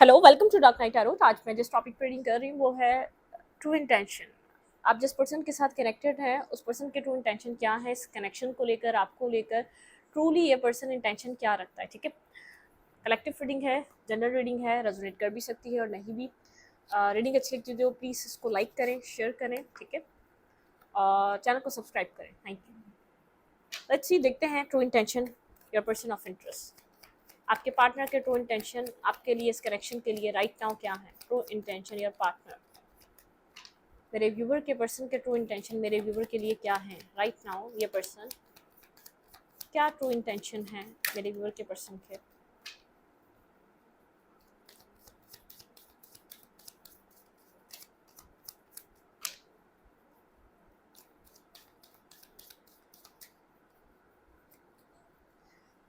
Hello, welcome to dark night tarot. आज मैं जिस टॉपिक पर रीडिंग कर रही हूँ वो है ट्रू इंटेंशन। आप जिस पर्सन के साथ कनेक्टेड हैं उस पर्सन के ट्रू इंटेंशन क्या है, इस कनेक्शन को लेकर, आपको लेकर ट्रूली ये पर्सन इंटेंशन क्या रखता है। ठीक है, कलेक्टिव रीडिंग है, जनरल रीडिंग है, रेजोनेट कर भी सकती है और नहीं भी। रीडिंग अच्छी लगती है तो प्लीज़ इसको लाइक करें, शेयर करें, ठीक है, और चैनल को सब्सक्राइब करें। Thank you. लेट्स सी, देखते हैं true intention, your person of interest. आपके पार्टनर के ट्रू इंटेंशन आपके लिए, इस कनेक्शन के लिए राइट नाउ क्या है। ट्रू इंटेंशन योर पार्टनर, मेरे व्यूवर के पर्सन के ट्रू इंटेंशन मेरे व्यूवर के लिए क्या है राइट नाउ। ये पर्सन क्या ट्रू इंटेंशन है मेरे व्यूवर के पर्सन के।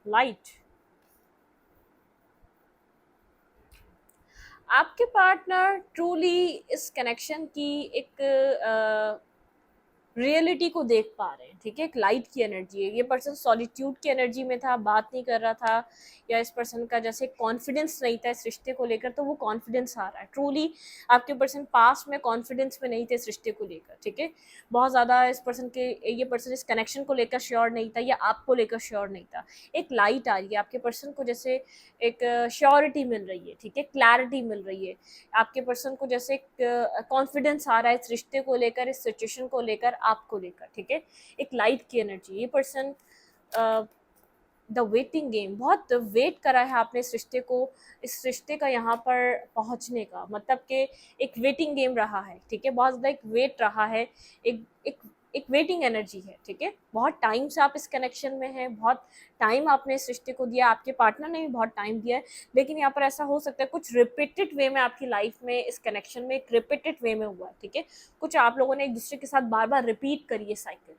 लाइट, आपके पार्टनर ट्रूली इस कनेक्शन की एक रियलिटी को देख पा रहे हैं। ठीक है, एक लाइट की एनर्जी है। ये पर्सन सॉलिट्यूड की एनर्जी में था, बात नहीं कर रहा था, या इस पर्सन का जैसे कॉन्फिडेंस नहीं था इस रिश्ते को लेकर, तो वो कॉन्फिडेंस आ रहा है। ट्रूली आपके पर्सन पास्ट में कॉन्फिडेंस में नहीं थे इस रिश्ते को लेकर। ठीक है, बहुत ज़्यादा इस पर्सन के, ये पर्सन इस कनेक्शन को लेकर श्योर नहीं था या आपको लेकर श्योर नहीं था। एक लाइट आ रही है आपके पर्सन को, जैसे एक श्योरिटी मिल रही है। ठीक है, क्लैरिटी मिल रही है आपके पर्सन को, जैसे कॉन्फिडेंस आ रहा है इस रिश्ते को लेकर, इस सिचुएशन को लेकर, आपको लेकर। ठीक है, एक लाइट की एनर्जी। ये पर्सन द वेटिंग गेम, बहुत वेट करा है आपने इस रिश्ते को, इस रिश्ते का यहाँ पर पहुँचने का, मतलब कि एक वेटिंग गेम रहा है। ठीक है, बहुत ज़्यादा एक वेट रहा है, एक एक एक वेटिंग एनर्जी है। ठीक है, बहुत टाइम से आप इस कनेक्शन में हैं, बहुत टाइम आपने इस रिश्ते को दिया, आपके पार्टनर ने भी बहुत टाइम दिया है। लेकिन यहाँ पर ऐसा हो सकता है कुछ रिपीटेड वे में आपकी लाइफ में इस कनेक्शन में एक रिपीटेड वे में हुआ है। ठीक है, कुछ आप लोगों ने एक दूसरे के साथ बार बार रिपीट करी है साइकिल,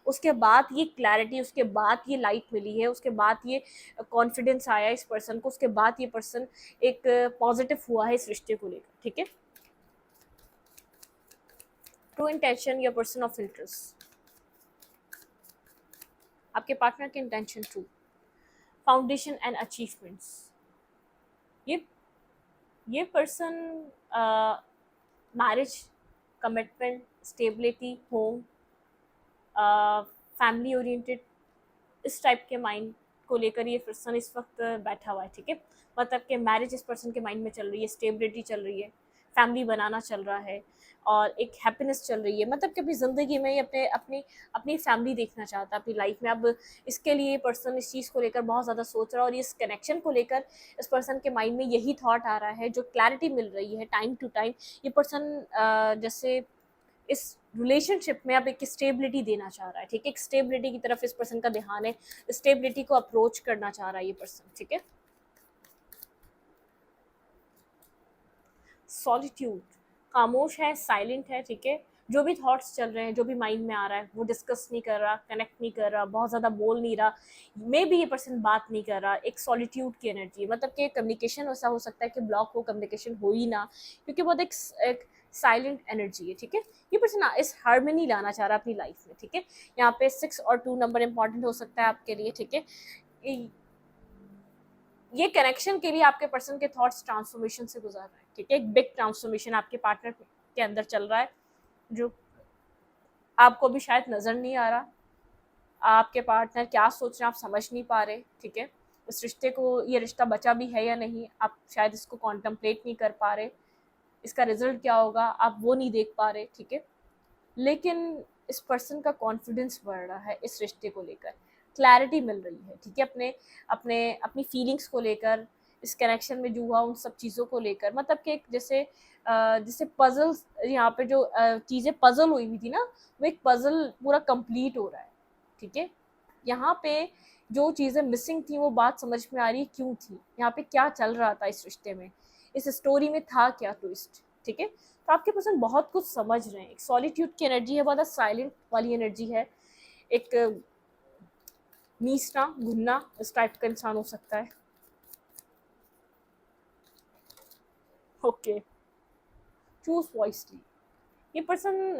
उसके बाद ये क्लैरिटी, उसके बाद ये लाइट मिली है, उसके बाद ये कॉन्फिडेंस आया इस पर्सन को, उसके बाद ये पर्सन एक पॉजिटिव हुआ है इस रिश्ते को लेकर। ठीक है, ट्रू इंटेंशन या पर्सन ऑफ इंटरेस्ट, आपके पार्टनर के intention true, foundation and achievements. ये ये person marriage, commitment, stability, home, family oriented, इस टाइप के माइंड को लेकर ये पर्सन इस वक्त बैठा हुआ है। ठीक है, मतलब कि मैरिज इस पर्सन के माइंड में चल रही है, स्टेबिलिटी चल रही है, फैमिली बनाना चल रहा है, और एक हैप्पीनेस चल रही है। मतलब कि अपनी ज़िंदगी में ये अपने अपनी अपनी फैमिली देखना चाहता है अपनी लाइफ में। अब इसके लिए पर्सन इस चीज़ को लेकर बहुत ज़्यादा सोच रहा है, और इस कनेक्शन को लेकर इस पर्सन के माइंड में यही थॉट आ रहा है, जो क्लैरिटी मिल रही है टाइम टू टाइम। ये पर्सन जैसे इस रिलेशनशिप में अब एक स्टेबिलिटी देना चाह रहा है। ठीक है, एक स्टेबिलिटी की तरफ इस पर्सन का ध्यान है, स्टेबिलिटी को अप्रोच करना चाह रहा है ये पर्सन। ठीक है, सॉलिट्यूड, खामोश है, साइलेंट है। ठीक है, जो भी थॉट्स चल रहे हैं, जो भी माइंड में आ रहा है, वो डिस्कस नहीं कर रहा, कनेक्ट नहीं कर रहा, बहुत ज़्यादा बोल नहीं रहा, मे भी ये पर्सन बात नहीं कर रहा। एक सॉलिट्यूड की एनर्जी, मतलब कि कम्युनिकेशन ऐसा हो सकता है कि ब्लॉक हो, कम्युनिकेशन हो ही ना, क्योंकि बहुत एक साइलेंट एनर्जी है। ठीक है, ये पर्सन इस हार्मनी लाना चाह रहा है अपनी लाइफ में। ठीक है, यहाँ पे 6 और 2 नंबर इंपॉर्टेंट हो सकता है आपके लिए। ठीक है, ये कनेक्शन के लिए आपके पर्सन के थॉट्स ट्रांसफॉर्मेशन से गुजर रहे हैं। ठीक है, एक बिग ट्रांसफॉर्मेशन आपके पार्टनर के अंदर चल रहा है, जो आपको भी शायद नज़र नहीं आ रहा। आपके पार्टनर क्या सोच रहे हैं आप समझ नहीं पा रहे। ठीक है, इस रिश्ते को, ये रिश्ता बचा भी है या नहीं, आप शायद इसको कॉन्टम्पलेट नहीं कर पा रहे, इसका रिजल्ट क्या होगा आप वो नहीं देख पा रहे। ठीक है, लेकिन इस पर्सन का कॉन्फिडेंस बढ़ रहा है इस रिश्ते को लेकर, क्लैरिटी मिल रही है। ठीक है, अपने अपने अपनी फीलिंग्स को लेकर, इस कनेक्शन में जो हुआ उन सब चीज़ों को लेकर, मतलब कि एक जैसे जैसे पजल्स, यहाँ पे जो चीज़ें पजल हुई हुई थी ना, वो एक पजल पूरा कंप्लीट हो रहा है। ठीक है, यहाँ पे जो चीज़ें मिसिंग थी वो बात समझ में आ रही है क्यों थी, यहाँ पे क्या चल रहा था इस रिश्ते में, इस स्टोरी में था क्या ट्विस्ट। ठीक है, तो आपके पर्सन बहुत कुछ समझ रहे हैं। एक सॉलिट्यूड की एनर्जी है, बहुत साइलेंट वाली एनर्जी है, एक मीसना घुनना इस टाइप का इंसान हो सकता है। ओके, चूज वॉइसली, ये पर्सन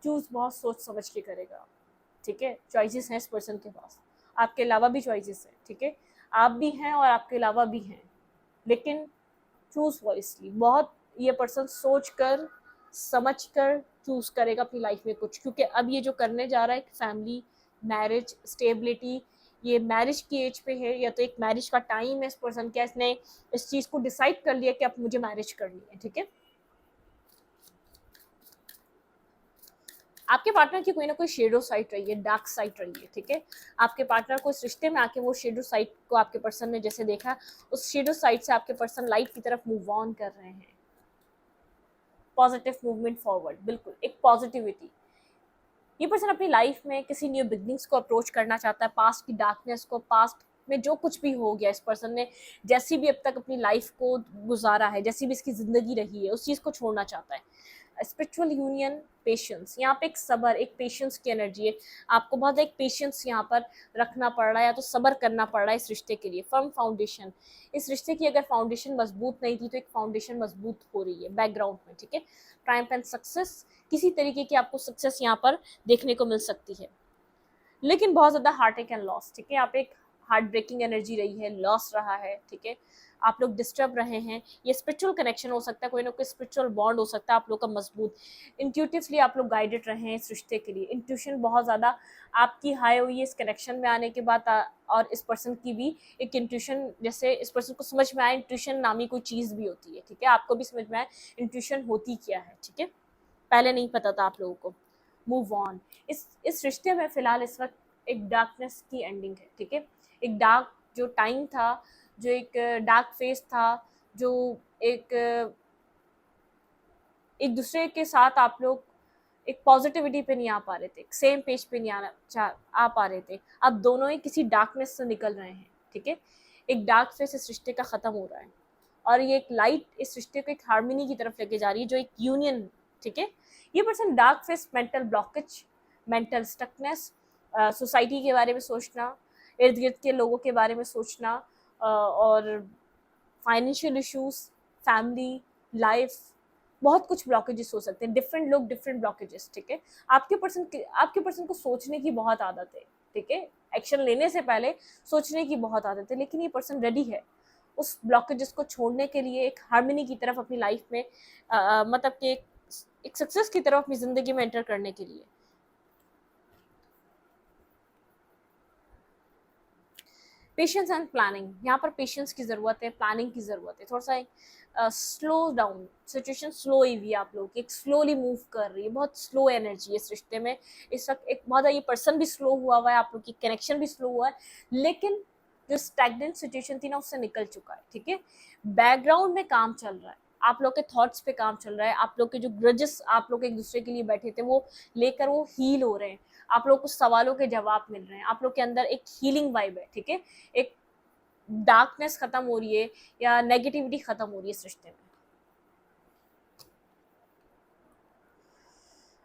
चूज बहुत सोच समझ के करेगा। ठीक है, चॉइसेस हैं इस पर्सन के पास, आपके अलावा भी चॉइसेस हैं। ठीक है, आप भी हैं और आपके अलावा भी हैं, लेकिन चूज वॉइसली, बहुत ये पर्सन सोच कर समझ कर चूज करेगा अपनी लाइफ में कुछ, क्योंकि अब ये जो करने जा रहा है फैमिली, मैरिज, स्टेबिलिटी, ये मैरिज की एज पे है, या तो एक मैरिज का टाइम है इस पर्सन का, इसने इस चीज को डिसाइड कर लिया कि अब मुझे मैरिज करनी है, ठीक है। आपके पार्टनर की कोई ना कोई शेडो साइड रही है, डार्क साइड रही है, ठीक है। आपके पार्टनर को इस रिश्ते में आके वो शेडो साइड को आपके पर्सन ने जैसे देखा, उस शेडो साइड से आपके पर्सन लाइट की तरफ मूव ऑन कर रहे हैं। पॉजिटिव मूवमेंट फॉरवर्ड, बिल्कुल एक पॉजिटिविटी। ये पर्सन अपनी लाइफ में किसी न्यू बिगनिंग्स को अप्रोच करना चाहता है, पास्ट की डार्कनेस को, पास्ट में जो कुछ भी हो गया, इस पर्सन ने जैसी भी अब तक अपनी लाइफ को गुजारा है, जैसी भी इसकी जिंदगी रही है, उस चीज को छोड़ना चाहता है। स्पिरिचुअल यूनियन, पेशेंस, यहाँ पे एक सबर, एक पेशेंस की एनर्जी है। आपको बहुत एक पेशेंस यहाँ पर रखना पड़ रहा है, या तो सबर करना पड़ रहा है इस रिश्ते के लिए। फर्म फाउंडेशन, इस रिश्ते की अगर फाउंडेशन मजबूत नहीं थी तो एक फाउंडेशन मजबूत हो रही है बैकग्राउंड में, ठीक है। ट्रायम्फ एंड सक्सेस, किसी तरीके की आपको सक्सेस यहाँ पर देखने को मिल सकती है, लेकिन बहुत ज्यादा हार्ट एंड लॉस, ठीक है। यहाँ पे एक हार्ट ब्रेकिंग एनर्जी रही है, लॉस रहा है, ठीक है। आप लोग डिस्टर्ब रहे हैं, ये स्पिरिचुअल कनेक्शन हो सकता है, कोई ना कोई स्पिरिचुअल बॉन्ड हो सकता है आप लोग का मजबूत। इंट्यूटिवली आप लोग गाइडेड रहे हैं इस रिश्ते के लिए, इंट्यूशन बहुत ज़्यादा आपकी हाई हुई है इस कनेक्शन में आने के बाद। और इस पर्सन की भी एक इंट्यूशन, जैसे इस पर्सन को समझ में आया इंट्यूशन नामी कोई चीज़ भी होती है, ठीक है। आपको भी समझ में आया इंट्यूशन होती क्या है, ठीक है, पहले नहीं पता था आप लोगों को। मूव ऑन, इस रिश्ते में फिलहाल इस वक्त एक डार्कनेस की एंडिंग है, ठीक है। एक डार्क जो टाइम था, जो एक डार्क फेस था, जो एक एक दूसरे के साथ आप लोग एक पॉजिटिविटी पे नहीं आ पा रहे थे, सेम पेज पे नहीं आ पा रहे थे, अब दोनों ही किसी डार्कनेस से निकल रहे हैं, ठीक है। एक डार्क फेस इस रिश्ते का खत्म हो रहा है, और ये एक लाइट इस रिश्ते को एक हार्मनी की तरफ लेके जा रही है, जो एक यूनियन, ठीक है। ये person dark face, mental blockage, mental stuckness, society के बारे में सोचना, इर्द गिर्द के लोगों के बारे में सोचना, और फाइनेंशियल इश्यूज, फैमिली लाइफ, बहुत कुछ ब्लॉकेजेस हो सकते हैं, डिफरेंट लोग डिफरेंट ब्लॉकेजेस, ठीक है। आपके पर्सन को सोचने की बहुत आदत है, ठीक है, एक्शन लेने से पहले सोचने की बहुत आदत है, लेकिन ये पर्सन रेडी है उस ब्लॉकेजेस को छोड़ने के लिए, एक हार्मनी की तरफ अपनी लाइफ में, मतलब कि एक सक्सेस की तरफ अपनी जिंदगी में एंटर करने के लिए। पेशेंस एंड प्लानिंग, यहाँ पर पेशेंस की ज़रूरत है, प्लानिंग की ज़रूरत है, थोड़ा सा स्लो डाउन, सिचुएशन स्लो ही हुई आप लोग, एक स्लोली मूव कर रही है, बहुत स्लो एनर्जी है इस रिश्ते में इस वक्त। एक बहुत ये पर्सन भी स्लो हुआ है, आप लोग की कनेक्शन भी स्लो हुआ है, लेकिन जो स्टैग्नेंट सिचुएशन थी ना उससे निकल चुका है, ठीक है। बैकग्राउंड में काम चल रहा है, आप लोग के थॉट्स पे काम चल रहा है, आप लोग के जो ग्रजेस आप लोग एक दूसरे के लिए बैठे थे वो लेकर वो हील हो रहे हैं, आप लोग को सवालों के जवाब मिल रहे हैं, आप लोग के अंदर एक हीलिंग वाइब है, ठीक है। एक डार्कनेस खत्म हो रही है, या नेगेटिविटी खत्म हो रही है इस रिश्ते में।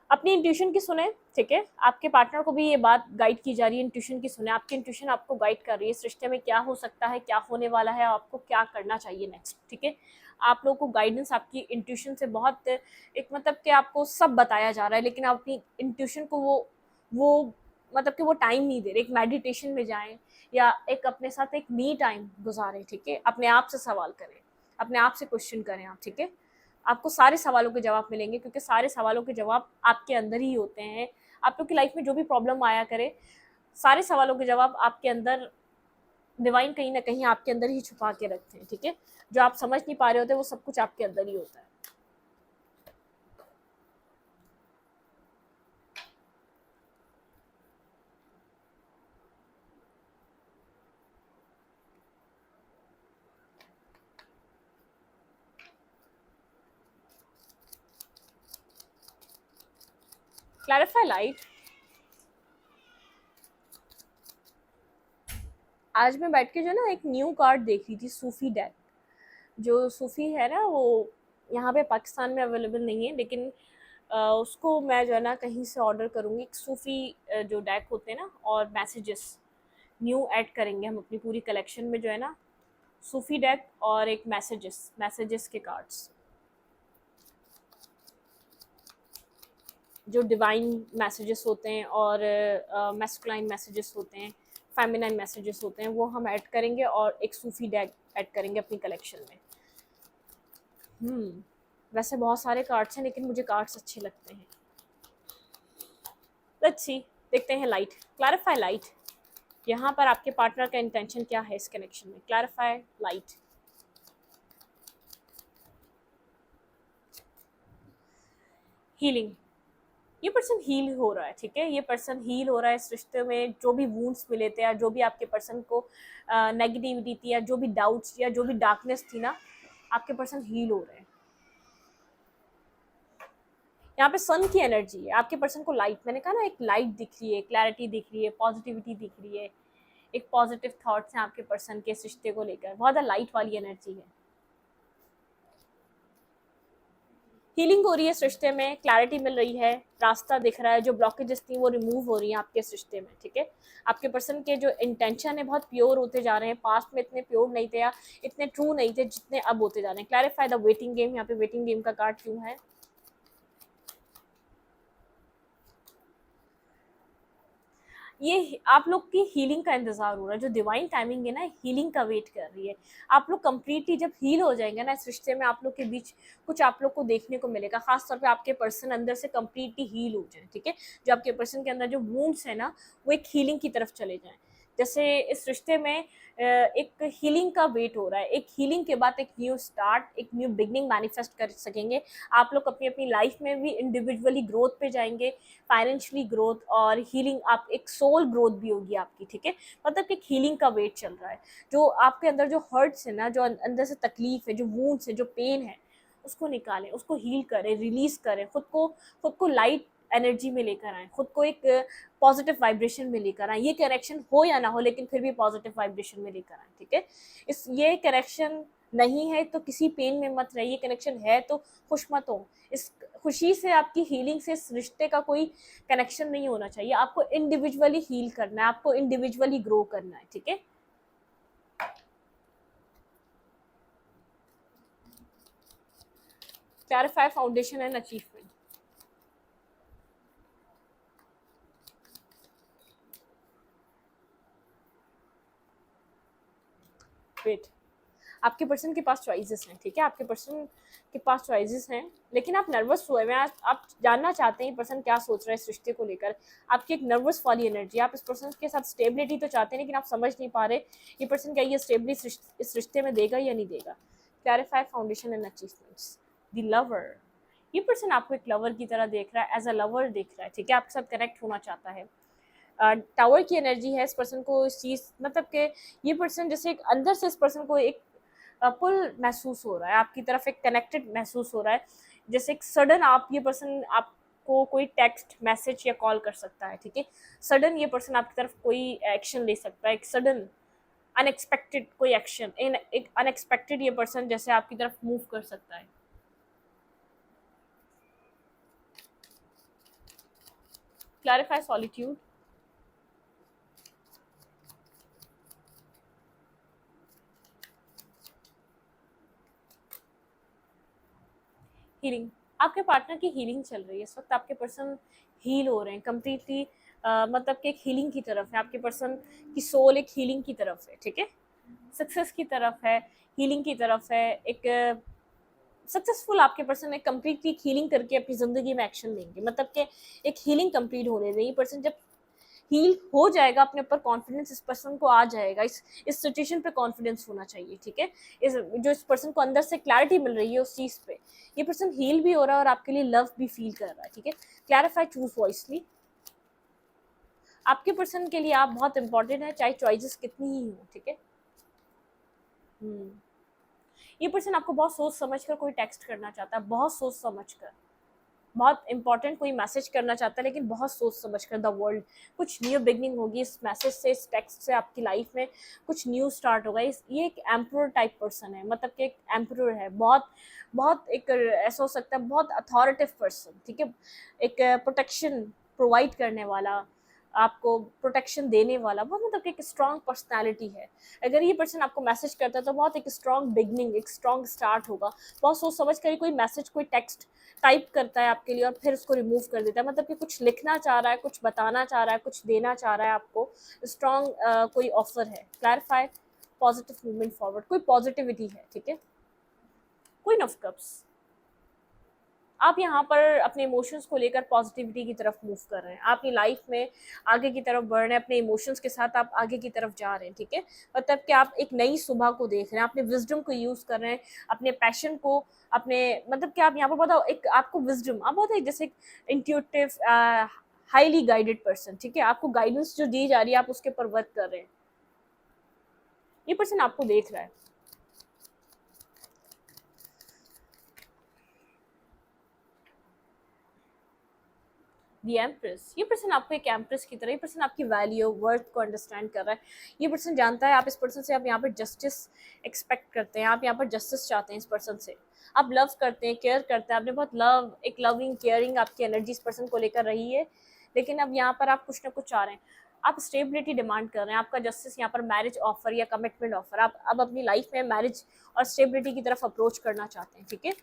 अपनी इंट्यूशन की सुने, ठीक है। आपके पार्टनर को भी ये बात गाइड की जा रही है, इंट्यूशन की सुने, आपकी इंट्यूशन आपको गाइड कर रही है इस रिश्ते में क्या हो सकता है, क्या होने वाला है, आपको क्या करना चाहिए नेक्स्ट, ठीक है। आप लोगों को गाइडेंस आपकी इंट्यूशन से बहुत एक, मतलब कि आपको सब बताया जा रहा है, लेकिन आप अपनी इंट्यूशन को वो मतलब कि वो टाइम नहीं दे रहे, एक मेडिटेशन में जाएं, या एक अपने साथ एक मी टाइम गुजारें, ठीक है। अपने आप से सवाल करें, अपने आप से क्वेश्चन करें आप, ठीक है। आपको सारे सवालों के जवाब मिलेंगे, क्योंकि सारे सवालों के जवाब आपके अंदर ही होते हैं। आप लोग की लाइफ में जो भी प्रॉब्लम आया करे, सारे सवालों के जवाब आपके अंदर डिवाइन कहीं ना कहीं आपके अंदर ही छुपा के रखते हैं, ठीक है। जो आप समझ नहीं पा रहे होते वो सब कुछ आपके अंदर ही होता है। क्लैरिफाई लाइट, आज मैं बैठ के जो ना एक न्यू कार्ड देख रही थी, सूफी डेक। जो सूफी है ना वो यहाँ पे पाकिस्तान में अवेलेबल नहीं है, लेकिन उसको मैं जो है ना कहीं से ऑर्डर करूँगी। एक सूफी जो डेक होते हैं ना, और मैसेजेस न्यू ऐड करेंगे हम अपनी पूरी कलेक्शन में, जो है ना सूफी डेक और एक मैसेजेस के कार्ड्स, जो डिवाइन मैसेजेस होते हैं और मैस्कुलाइन मैसेजेस होते हैं, फेमिनाइन मैसेजेस होते हैं, वो हम ऐड करेंगे, और एक सूफी डेक ऐड करेंगे अपनी कलेक्शन में। वैसे बहुत सारे कार्ड्स हैं लेकिन मुझे कार्ड्स अच्छे लगते हैं। लेट्स सी, देखते हैं लाइट, क्लैरिफाई लाइट। यहाँ पर आपके पार्टनर का इंटेंशन क्या है इस कनेक्शन में, क्लैरिफाई लाइट। हीलिंग, ये पर्सन हील हो रहा है, ठीक है, ये पर्सन हील हो रहा है इस रिश्ते में। जो भी वूंड्स मिले थे या जो भी आपके पर्सन को नेगेटिविटी थी या जो भी डाउट्स या जो भी डार्कनेस थी ना, आपके पर्सन हील हो रहे हैं। यहाँ पे सन की एनर्जी है, आपके पर्सन को लाइट, मैंने कहा ना, एक लाइट दिख रही है, क्लैरिटी दिख रही है, पॉजिटिविटी दिख रही है, एक पॉजिटिव थॉट्स हैं आपके पर्सन के इस रिश्ते को लेकर, बहुत ज़्यादा लाइट वाली एनर्जी है। हीलिंग हो रही है इस रिश्ते में, क्लैरिटी मिल रही है, रास्ता दिख रहा है, जो ब्लॉकेजेस थी वो रिमूव हो रही हैं आपके इस रिश्ते में, ठीक है। आपके पर्सन के जो इंटेंशन है बहुत प्योर होते जा रहे हैं, पास्ट में इतने प्योर नहीं थे या इतने ट्रू नहीं थे जितने अब होते जा रहे हैं। क्लैरिफाई द वेटिंग गेम, यहाँ पे वेटिंग गेम का कार्ड क्यों है? ये आप लोग की हीलिंग का इंतजार हो रहा है, जो डिवाइन टाइमिंग है ना, हीलिंग का वेट कर रही है। आप लोग कंप्लीटली जब हील हो जाएंगे ना इस रिश्ते में, आप लोग के बीच कुछ आप लोग को देखने को मिलेगा, खासतौर पे आपके पर्सन अंदर से कंप्लीटली हील हो जाए, ठीक है। जो आपके पर्सन के अंदर जो वूंड्स है ना, वो एक हीलिंग की तरफ चले जाएं। जैसे इस रिश्ते में एक हीलिंग का वेट हो रहा है, एक हीलिंग के बाद एक न्यू स्टार्ट, एक न्यू बिगनिंग मैनिफेस्ट कर सकेंगे। आप लोग अपनी अपनी लाइफ में भी इंडिविजुअली ग्रोथ पे जाएंगे, फाइनेंशियली ग्रोथ और हीलिंग, आप एक सोल ग्रोथ भी होगी आपकी, ठीक है। मतलब एक हीलिंग का वेट चल रहा है। जो आपके अंदर जो हर्ट्स है ना, जो अंदर से तकलीफ है, जो वूंड्स है, जो पेन है, उसको निकालें, उसको हील करें, रिलीज करें, खुद को लाइट एनर्जी में लेकर आए, खुद को एक पॉजिटिव वाइब्रेशन में लेकर आए। ये करेक्शन हो या ना हो लेकिन फिर भी पॉजिटिव वाइब्रेशन में लेकर आए, ठीक है। ये करेक्शन नहीं है तो किसी पेन में मत रहिए, कनेक्शन है तो खुश मत हो। इस खुशी से, आपकी हीलिंग से इस रिश्ते का कोई कनेक्शन नहीं होना चाहिए। आपको इंडिविजुअली हील करना है, आपको इंडिविजुअली ग्रो करना है, ठीक है। Clarify foundation and achievement. Wait, आपके पर्सन के पास चॉइसेस हैं, ठीक है, आपके पर्सन के पास चॉइसेस हैं, लेकिन आप नर्वस हुए हैं। आप जानना चाहते हैं पर्सन क्या सोच रहा है इस रिश्ते को लेकर। आपकी एक नर्वस वाली एनर्जी, आप इस पर्सन के साथ स्टेबिलिटी तो चाहते हैं लेकिन आप समझ नहीं पा रहे ये पर्सन क्या ये स्टेबिलिटी इस रिश्ते में देगा या नहीं देगा। Clarify foundation and achievements. The lover, ये पर्सन आपको एक लवर की तरह देख रहा है, एज अ लवर देख रहा है, ठीक है, आपके साथ कनेक्ट होना चाहता है। टावर की एनर्जी है इस पर्सन को, इस चीज़ मतलब कि ये पर्सन जैसे एक अंदर से इस पर्सन को एक पुल महसूस हो रहा है, आपकी तरफ एक कनेक्टेड महसूस हो रहा है। जैसे एक सडन आप, ये पर्सन आपको कोई टेक्स्ट मैसेज या कॉल कर सकता है, ठीक है। सडन ये पर्सन आपकी तरफ कोई एक्शन ले सकता है, एक सडन अनएक्सपेक्टेड कोई एक्शन, एक अनएक्सपेक्टेड ये पर्सन जैसे आपकी तरफ मूव कर सकता है। Clarify solitude. हीलिंग, आपके पार्टनर की हीलिंग चल रही है इस वक्त, आपके पर्सन हील हो रहे हैं कंप्लीटली। मतलब कि एक हीलिंग की तरफ है, आपके पर्सन की सोल एक हीलिंग की तरफ है, ठीक है, सक्सेस की तरफ है, हीलिंग की तरफ है। एक सक्सेसफुल आपके पर्सन एक कंप्लीटली हीलिंग करके अपनी ज़िंदगी में एक्शन लेंगे, मतलब कि एक हीलिंग कंप्लीट होने दें। ये पर्सन जब हील हो जाएगा, अपने ऊपर कॉन्फिडेंस इस पर्सन को आ जाएगा, इस सिचुएशन पे कॉन्फिडेंस होना चाहिए, ठीक है। इस पर्सन को अंदर से क्लैरिटी मिल रही है उस चीज़ पे, ये पर्सन हील भी हो रहा है और आपके लिए लव भी फील कर रहा है, ठीक है। क्लैरिफाई चूज वॉइसली, आपके पर्सन के लिए आप बहुत इंपॉर्टेंट है, चाहे चॉइसेस कितनी ही हो, ठीक है। ये पर्सन आपको बहुत सोच समझ कर कोई टेक्स्ट करना चाहता है, बहुत सोच समझ कर, बहुत इंपॉर्टेंट कोई मैसेज करना चाहता है लेकिन बहुत सोच समझ कर। द वर्ल्ड, कुछ न्यू बिगनिंग होगी इस मैसेज से, इस टेक्स्ट से आपकी लाइफ में कुछ न्यू स्टार्ट होगा। ये एक एम्परर टाइप पर्सन है, मतलब कि एक एम्परर है, बहुत बहुत एक ऐसा हो सकता है बहुत अथॉरिटिव पर्सन, ठीक है, एक प्रोटेक्शन प्रोवाइड करने वाला, आपको प्रोटेक्शन देने वाला, बहुत मतलब एक स्ट्रॉन्ग पर्सनैलिटी है। अगर ये पर्सन आपको मैसेज करता है तो बहुत एक स्ट्रॉन्ग बिगनिंग, एक स्ट्रॉन्ग स्टार्ट होगा। बहुत सोच समझ कर कोई मैसेज, कोई टेक्स्ट टाइप करता है आपके लिए और फिर उसको रिमूव कर देता है, मतलब कि कुछ लिखना चाह रहा है, कुछ बताना चाह रहा है, कुछ देना चाह रहा है आपको, स्ट्रॉन्ग कोई ऑफर है। क्लैरिफाई पॉजिटिव मूवमेंट फॉरवर्ड, कोई पॉजिटिविटी है, ठीक है, क्वीन ऑफ कप्स, आप यहाँ पर अपने इमोशंस को लेकर पॉजिटिविटी की तरफ मूव कर रहे हैं, आप अपनी लाइफ में आगे की तरफ बढ़ रहे हैं, अपने इमोशंस के साथ आप आगे की तरफ जा रहे हैं, ठीक है। मतलब कि आप एक नई सुबह को देख रहे हैं, अपने विजडम को यूज कर रहे हैं, अपने पैशन को, अपने मतलब कि आप यहाँ पर बताओ एक आपको विजडम, आप बहुत जैसे इंट्यूटिव हाईली गाइडेड पर्सन, ठीक है, आपको गाइडेंस जो दी जा रही है आप उसके ऊपर वर्क कर रहे हैं, ये पर्सन आपको देख रहा है। दी एम्प्रेस, ये पर्सन आपको एक एम्प्रेस की तरह, ये पर्सन आपकी वैल्यू वर्थ को अंडरस्टैंड कर रहा है, ये पर्सन जानता है आप इस पर्सन से, आप यहाँ पर जस्टिस एक्सपेक्ट करते हैं, आप यहाँ पर जस्टिस चाहते हैं इस पर्सन से, आप लव करते हैं, केयर करते हैं, आपने बहुत लव, एक लविंग केयरिंग आपकी एनर्जी इस पर्सन को लेकर रही है, लेकिन अब यहाँ पर आप कुछ ना कुछ चाह रहे हैं, आप स्टेबिलिटी डिमांड कर रहे हैं, आपका जस्टिस यहाँ पर मैरिज ऑफर या कमिटमेंट ऑफर, आप अब अपनी लाइफ में मैरिज और स्टेबिलिटी की तरफ अप्रोच करना चाहते हैं, ठीक है,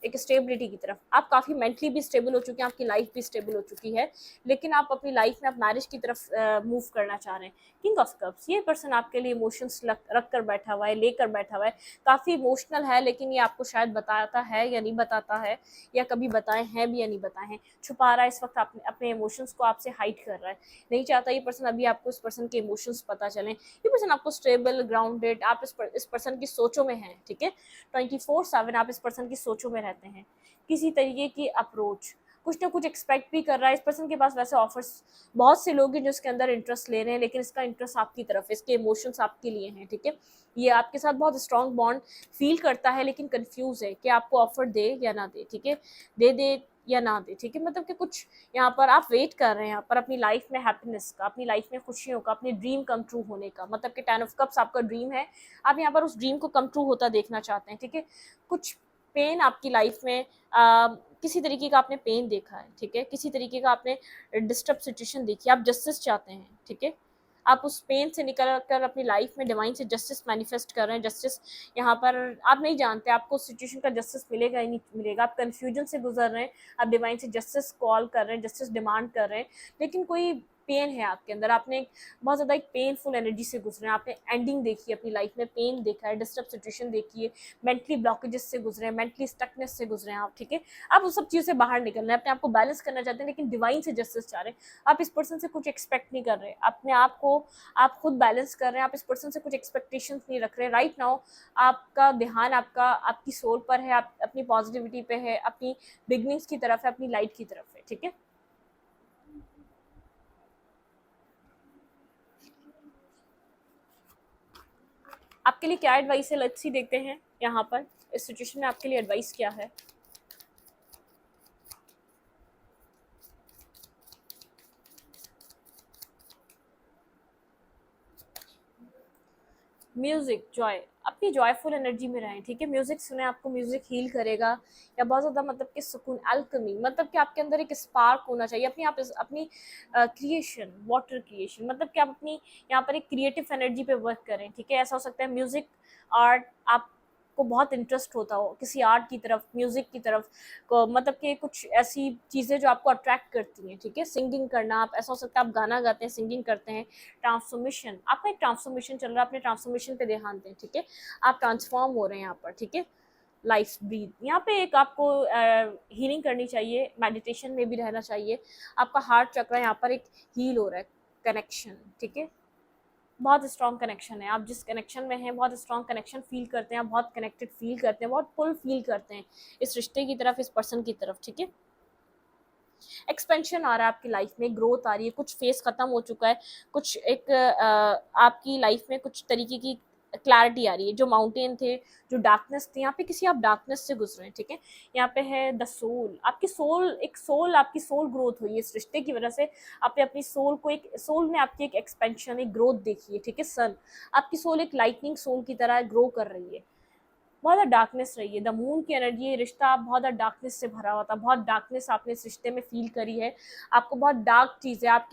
एक स्टेबिलिटी की तरफ, आप काफ़ी मेंटली भी स्टेबल हो चुके हैं, आपकी लाइफ भी स्टेबल हो चुकी है, लेकिन आप अपनी लाइफ में आप मैरिज की तरफ मूव करना चाह रहे हैं। किंग ऑफ कप्स, ये पर्सन आपके लिए इमोशंस रख कर बैठा हुआ है, लेकर बैठा हुआ है, काफ़ी इमोशनल है, लेकिन ये आपको शायद बताता है या नहीं बताता है, या कभी बताए हैं भी या नहीं बताए हैं, छुपा रहा है इस वक्त, अपने इमोशंस को आपसे हाइड कर रहा है, नहीं चाहता ये पर्सन अभी आपको इस पर्सन के इमोशंस पता चलें, ये पर्सन आपको स्टेबल ग्राउंडेड, आप इस पर्सन की सोचों में हैं, ठीक है, 24/7 आप इस पर्सन की सोचों में रहते हैं, किसी तरीके की अप्रोच, कुछ ना कुछ एक्सपेक्ट भी कर रहा है इस पर्सन के पास, वैसे ऑफर्स बहुत से लोग हैं जो इसके अंदर इंटरेस्ट ले रहे हैं, लेकिन इसका इंटरेस्ट आपकी तरफ, इसके इमोशंस आपके लिए हैं, ठीक है, ये आपके साथ बहुत स्ट्रॉन्ग बॉन्ड फील करता है, लेकिन कंफ्यूज है कि आपको ऑफर दे या ना दे, ठीक है, दे या ना दे, ठीक है, मतलब कि कुछ यहाँ पर आप वेट कर रहे हैं यहाँ पर अपनी लाइफ में हैप्पीनेस का, अपनी लाइफ में खुशियों का, अपनी ड्रीम कम ट्रू होने का, मतलब कि 10 ऑफ कप्स आपका ड्रीम है, आप यहाँ पर उस ड्रीम को कम ट्रू होता देखना चाहते हैं, ठीक है, कुछ पेन आपकी लाइफ में किसी तरीके का आपने पेन देखा है, ठीक है, किसी तरीके का आपने डिस्टर्ब सिचुएशन देखी, आप जस्टिस चाहते हैं, ठीक है, आप उस पेन से निकल कर अपनी लाइफ में डिवाइन से जस्टिस मैनिफेस्ट कर रहे हैं, जस्टिस यहाँ पर आप नहीं जानते आपको उस सिचुएशन का जस्टिस मिलेगा या नहीं मिलेगा, आप कन्फ्यूजन से गुजर रहे हैं, आप डिवाइन से जस्टिस कॉल कर रहे हैं, जस्टिस डिमांड कर रहे हैं, लेकिन कोई पेन है आपके अंदर, आपने बहुत ज़्यादा एक पेनफुल एनर्जी से गुजरे हैं, आपने एंडिंग देखी है अपनी लाइफ में, पेन देखा है, डिस्टर्ब सिचुएशन देखी है, मेंटली ब्लॉकेजेस से गुजरे हैं, मेंटली स्टकनेस से गुजरे हैं आप, ठीक है, आप उस सब चीज़ से बाहर निकल रहे हैं, अपने आप को बैलेंस करना चाहते हैं, लेकिन डिवाइन से जस्टिस चाह रहे हैं, आप इस पर्सन से कुछ एक्सपेक्ट नहीं कर रहे, अपने आप को आप खुद बैलेंस कर रहे हैं, आप इस पर्सन से कुछ एक्सपेक्टेशंस नहीं रख रहे, राइट नाउ आपका ध्यान आपकी सोल पर है, आप अपनी पॉजिटिविटी पे है, अपनी बिगनिंग्स की तरफ है, अपनी लाइट की तरफ है, ठीक है। आपके लिए क्या एडवाइस है, लेट्स सी देखते हैं यहाँ पर इस सिचुएशन में आपके लिए एडवाइस क्या है। म्यूजिक जॉय, अपनी जॉयफुल एनर्जी में रहें, ठीक है, म्यूजिक सुने, आपको म्यूजिक हील करेगा, या बहुत ज़्यादा मतलब कि सुकून, अल्कमी, मतलब कि आपके अंदर एक स्पार्क होना चाहिए, अपनी क्रिएशन, वाटर क्रिएशन, मतलब कि आप अपनी यहाँ पर एक क्रिएटिव एनर्जी पे वर्क करें, ठीक है, ऐसा हो सकता है म्यूजिक आर्ट आप को बहुत इंटरेस्ट होता हो किसी आर्ट की तरफ, म्यूजिक की तरफ को, मतलब कि कुछ ऐसी चीज़ें जो आपको अट्रैक्ट करती हैं, ठीक है, सिंगिंग करना, आप ऐसा हो सकता है आप गाना गाते हैं, सिंगिंग करते हैं, ट्रांसफॉर्मेशन, आपका एक ट्रांसफॉर्मेशन चल रहा है, अपने ट्रांसफॉर्मेशन पे ध्यान दें, ठीक है, आप ट्रांसफॉर्म हो रहे हैं यहाँ पर, ठीक है, लाइफ ब्रीथ, यहाँ पे एक आपको हीलिंग करनी चाहिए, मेडिटेशन में भी रहना चाहिए, आपका हार्ट चक्र यहाँ पर एक हील हो रहा है, कनेक्शन, ठीक है, बहुत स्ट्रॉन्ग कनेक्शन है, आप जिस कनेक्शन में हैं बहुत स्ट्रॉन्ग कनेक्शन फील करते हैं, आप बहुत कनेक्टेड फील करते हैं, बहुत पुल फील करते हैं इस रिश्ते की तरफ, इस पर्सन की तरफ, ठीक है, एक्सपेंशन आ रहा है आपकी लाइफ में, ग्रोथ आ रही है, कुछ फेस खत्म हो चुका है, कुछ एक आपकी लाइफ में कुछ तरीके की क्लैरिटी आ रही है, जो माउंटेन थे, जो डार्कनेस थी, यहाँ पे किसी आप डार्कनेस से गुजरे हैं, ठीक है, यहाँ पे है द सोल, आपकी सोल, आपकी सोल ग्रोथ हुई है इस रिश्ते की वजह से, आपने अपनी सोल में आपकी एक एक्सपेंशन, एक ग्रोथ देखी है, ठीक है, सन, आपकी सोल एक लाइटनिंग सोल की तरह ग्रो कर रही है, बहुत ज़्यादा डार्कनेस रही है, द मून की एनर्जी, ये रिश्ता बहुत ज़्यादा डार्कनेस से भरा हुआ था, बहुत डार्कनेस आपने इस रिश्ते में फील करी है, आपको बहुत डार्क चीज़ें आप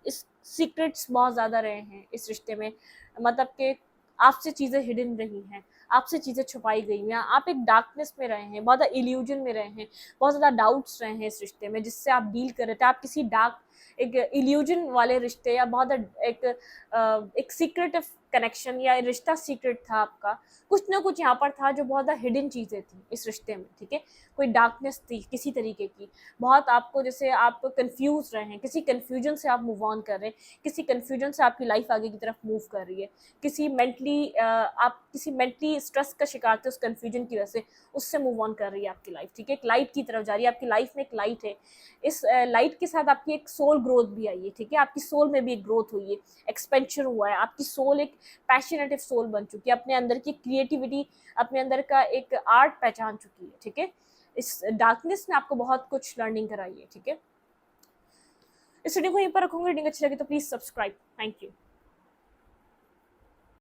इस सीक्रेट्स बहुत ज़्यादा रहे हैं इस रिश्ते में, मतलब कि आपसे चीज़ें हिडन रही हैं, आपसे चीज़ें छुपाई गई हैं, आप एक डार्कनेस में रहे हैं, बहुत ज़्यादा इल्यूजन में रहे हैं, बहुत ज़्यादा डाउट्स रहे हैं इस रिश्ते में जिससे आप डील कर रहे थे, आप किसी डार्क एक इल्यूजन वाले रिश्ते या बहुत एक सीक्रेटिव कनेक्शन या रिश्ता सीक्रेट था आपका, कुछ ना कुछ यहाँ पर था जो बहुत ज़्यादा हिडन चीज़ें थी इस रिश्ते में, ठीक है, कोई डार्कनेस थी किसी तरीके की, बहुत आपको जैसे आप कंफ्यूज रहे हैं, किसी कंफ्यूजन से आप मूव ऑन कर रहे हैं, किसी कंफ्यूजन से आपकी लाइफ आगे की तरफ मूव कर रही है, आप किसी मेंटली स्ट्रेस का शिकार थे उस कंफ्यूजन की वजह से, उससे मूव ऑन कर रही है आपकी लाइफ, ठीक है, एक लाइट की तरफ जा रही है, आपकी लाइफ में एक लाइट है, इस लाइट के साथ आपकी एक सोल ग्रोथ भी आई है, ठीक है, आपकी सोल में भी एक ग्रोथ हुई है, एक्सपेंशन हुआ है, आपकी सोल एक पैशनेटिव सोल बन चुकी है, अपने अंदर की क्रिएटिविटी, अपने अंदर का एक आर्ट पहचान चुकी है, ठीक है, इस डार्कनेस ने आपको बहुत कुछ लर्निंग कराई है, ठीक है। इस वीडियो को यहीं पर रखूंगी, रीडिंग अच्छी लगी तो प्लीज सब्सक्राइब, थैंक यू।